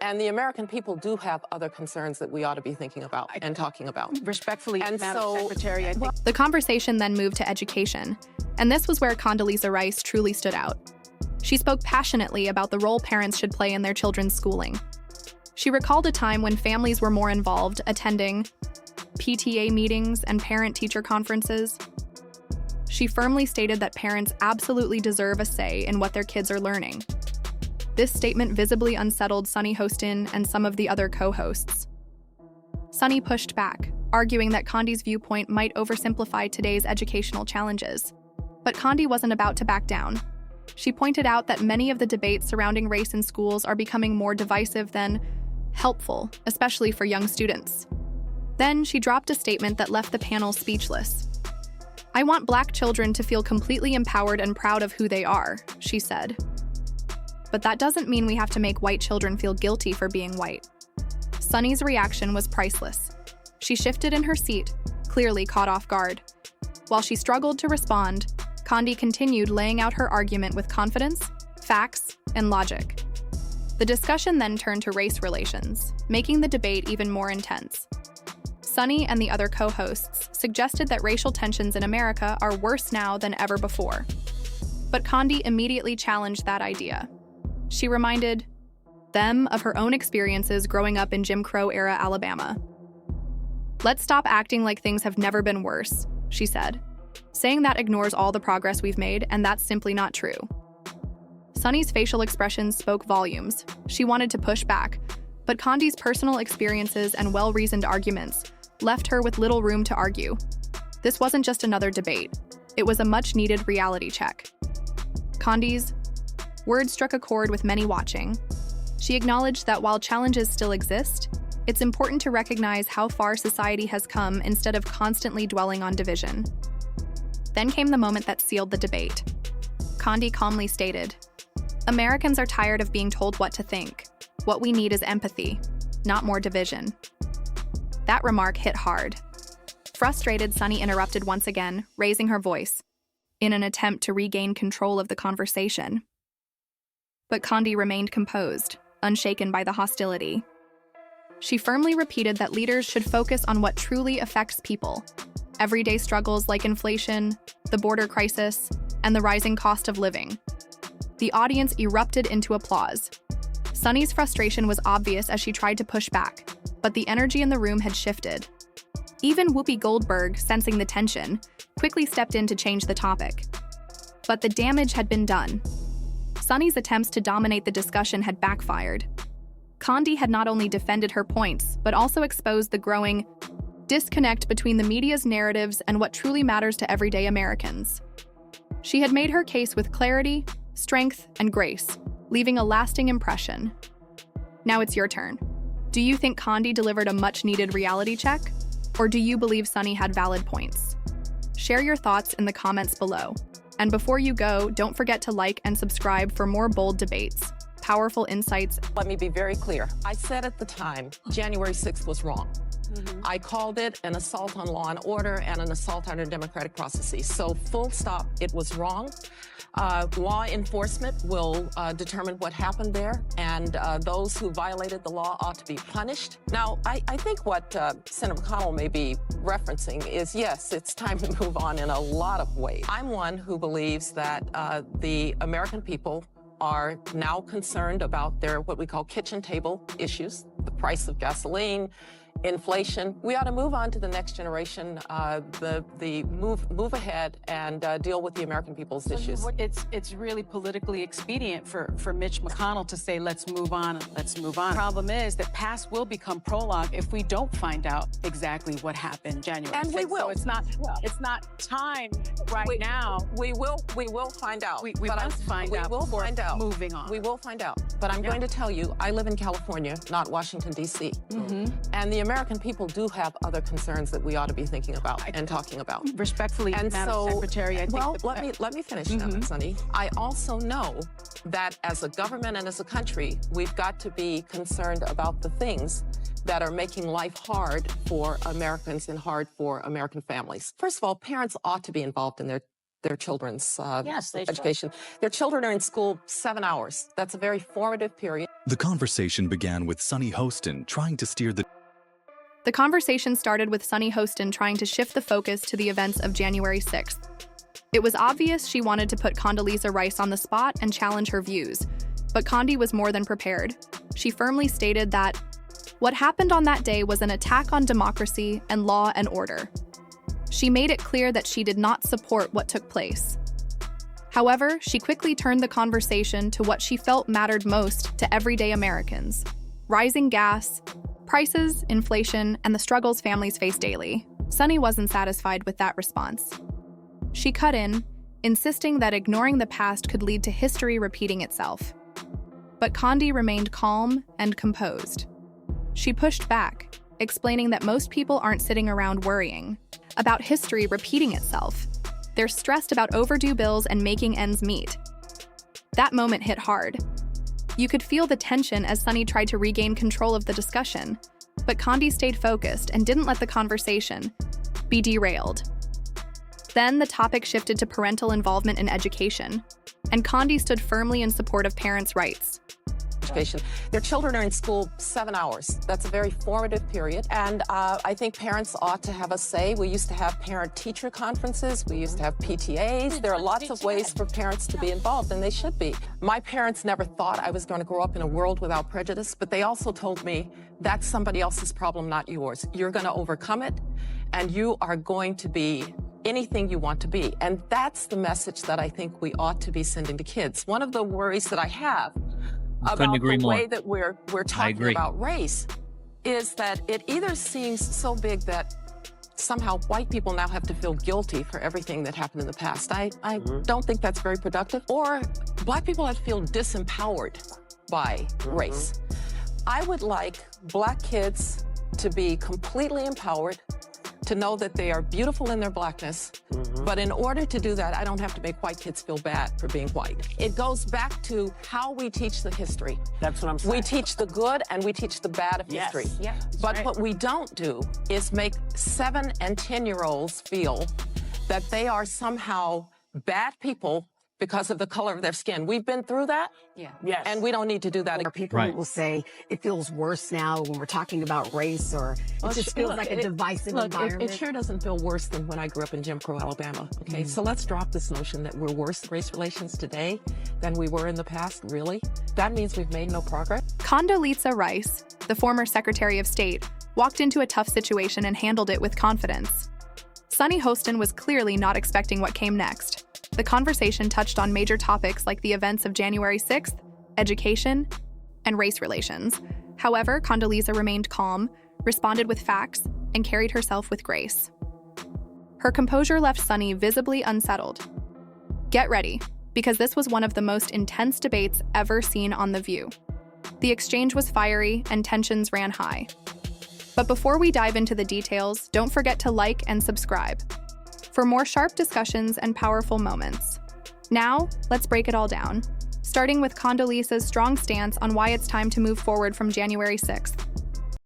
And the American people do have other concerns that we ought to be thinking about and talking about. Respectfully, And Madam so, Secretary, I think The conversation then moved to education, and this was where Condoleezza Rice truly stood out. She spoke passionately about the role parents should play in their children's schooling. She recalled a time when families were more involved, attending PTA meetings and parent-teacher conferences. She firmly stated that parents absolutely deserve a say in what their kids are learning. This statement visibly unsettled Sunny Hostin and some of the other co-hosts. Sunny pushed back, arguing that Condi's viewpoint might oversimplify today's educational challenges. But Condi wasn't about to back down. She pointed out that many of the debates surrounding race in schools are becoming more divisive than helpful, especially for young students. Then she dropped a statement that left the panel speechless. "I want Black children to feel completely empowered and proud of who they are," she said. But that doesn't mean we have to make white children feel guilty for being white. Sunny's reaction was priceless. She shifted in her seat, clearly caught off guard. While she struggled to respond, Condi continued laying out her argument with confidence, facts, and logic. The discussion then turned to race relations, making the debate even more intense. Sunny and the other co-hosts suggested that racial tensions in America are worse now than ever before. But Condi immediately challenged that idea. She reminded them of her own experiences growing up in Jim Crow-era Alabama. "Let's stop acting like things have never been worse," she said, saying that ignores all the progress we've made, and that's simply not true. Sunny's facial expressions spoke volumes. She wanted to push back, but Condi's personal experiences and well-reasoned arguments left her with little room to argue. This wasn't just another debate. It was a much-needed reality check. Condi's words struck a chord with many watching. She acknowledged that while challenges still exist, it's important to recognize how far society has come instead of constantly dwelling on division. Then came the moment that sealed the debate. Condi calmly stated, "Americans are tired of being told what to think. What we need is empathy, not more division." That remark hit hard. Frustrated, Sunny interrupted once again, raising her voice, in an attempt to regain control of the conversation. But Condi remained composed, unshaken by the hostility. She firmly repeated that leaders should focus on what truly affects people: everyday struggles like inflation, the border crisis, and the rising cost of living. The audience erupted into applause. Sunny's frustration was obvious as she tried to push back, but the energy in the room had shifted. Even Whoopi Goldberg, sensing the tension, quickly stepped in to change the topic. But the damage had been done. Sunny's attempts to dominate the discussion had backfired. Condi had not only defended her points, but also exposed the growing disconnect between the media's narratives and what truly matters to everyday Americans. She had made her case with clarity, strength, and grace, leaving a lasting impression. Now it's your turn. Do you think Condi delivered a much-needed reality check? Or do you believe Sunny had valid points? Share your thoughts in the comments below. And before you go, don't forget to like and subscribe for more bold debates, powerful insights. Let me be very clear. I said at the time, January 6th was wrong. I called it an assault on law and order and an assault on our democratic processes. So full stop, it was wrong. Law enforcement will determine what happened there, and those who violated the law ought to be punished. Now, I think what Senator McConnell may be referencing is, yes, it's time to move on in a lot of ways. I'm one who believes that the American people are now concerned about their what we call kitchen table issues, the price of gasoline, inflation. We ought to move on to the next generation, move ahead and deal with the American people's issues. It's really politically expedient for Mitch McConnell to say, let's move on, let's move on. The problem is that past will become prologue if we don't find out exactly what happened January 6th. And we will. So it's not time now. We will find out. We must find out. We will find out. Moving on. We will find out. But I'm going to tell you, I live in California, not Washington, D.C. And the American people do have other concerns that we ought to be thinking about and talking about. Respectfully, and Madam so, Secretary, I think well, let me finish, Sunny. I also know that as a government and as a country, we've got to be concerned about the things that are making life hard for Americans and hard for American families. First of all, parents ought to be involved in their children's Yes, they education. should. Their children are in school 7 hours. That's a very formative period. The conversation began with Sunny Hostin trying to steer the The conversation started with Sunny Hostin trying to shift the focus to the events of January 6th. It was obvious she wanted to put Condoleezza Rice on the spot and challenge her views, but Condi was more than prepared. She firmly stated that what happened on that day was an attack on democracy and law and order. She made it clear that she did not support what took place. However, she quickly turned the conversation to what she felt mattered most to everyday Americans: rising gas prices, inflation, and the struggles families face daily. Sunny wasn't satisfied with that response. She cut in, insisting that ignoring the past could lead to history repeating itself. But Condi remained calm and composed. She pushed back, explaining that most people aren't sitting around worrying about history repeating itself. They're stressed about overdue bills and making ends meet. That moment hit hard. You could feel the tension as Sunny tried to regain control of the discussion, but Condi stayed focused and didn't let the conversation be derailed. Then the topic shifted to parental involvement in education, and Condi stood firmly in support of parents' rights. Their children are in school 7 hours. That's a very formative period. And I think parents ought to have a say. We used to have parent-teacher conferences. We used to have PTAs. There are lots of ways for parents to be involved, and they should be. My parents never thought I was going to grow up in a world without prejudice, but they also told me that's somebody else's problem, not yours. You're going to overcome it, and you are going to be anything you want to be. And that's the message that I think we ought to be sending to kids. One of the worries that I have about the way that we're talking about race is that it either seems so big that somehow white people now have to feel guilty for everything that happened in the past. I don't think that's very productive. Or black people have to feel disempowered by race. I would like black kids to be completely empowered, to know that they are beautiful in their blackness. But in order to do that, I don't have to make white kids feel bad for being white. It goes back to how we teach the history. That's what I'm saying. We teach the good and we teach the bad of history. But what we don't do is make 7- and 10-year-olds feel that they are somehow bad people because of the color of their skin. We've been through that. Yes. And we don't need to do that. There are people who will say it feels worse now when we're talking about race, or it just feels like a divisive environment. It sure doesn't feel worse than when I grew up in Jim Crow, Alabama. Okay, so let's drop this notion that we're worse at race relations today than we were in the past. Really? That means we've made no progress. Condoleezza Rice, the former Secretary of State, walked into a tough situation and handled it with confidence. Sunny Hostin was clearly not expecting what came next. The conversation touched on major topics like the events of January 6th, education, and race relations. However, Condoleezza remained calm, responded with facts, and carried herself with grace. Her composure left Sunny visibly unsettled. Get ready, because this was one of the most intense debates ever seen on The View. The exchange was fiery and tensions ran high. But before we dive into the details, don't forget to like and subscribe for more sharp discussions and powerful moments. Now, let's break it all down, starting with Condoleezza's strong stance on why it's time to move forward from January 6th.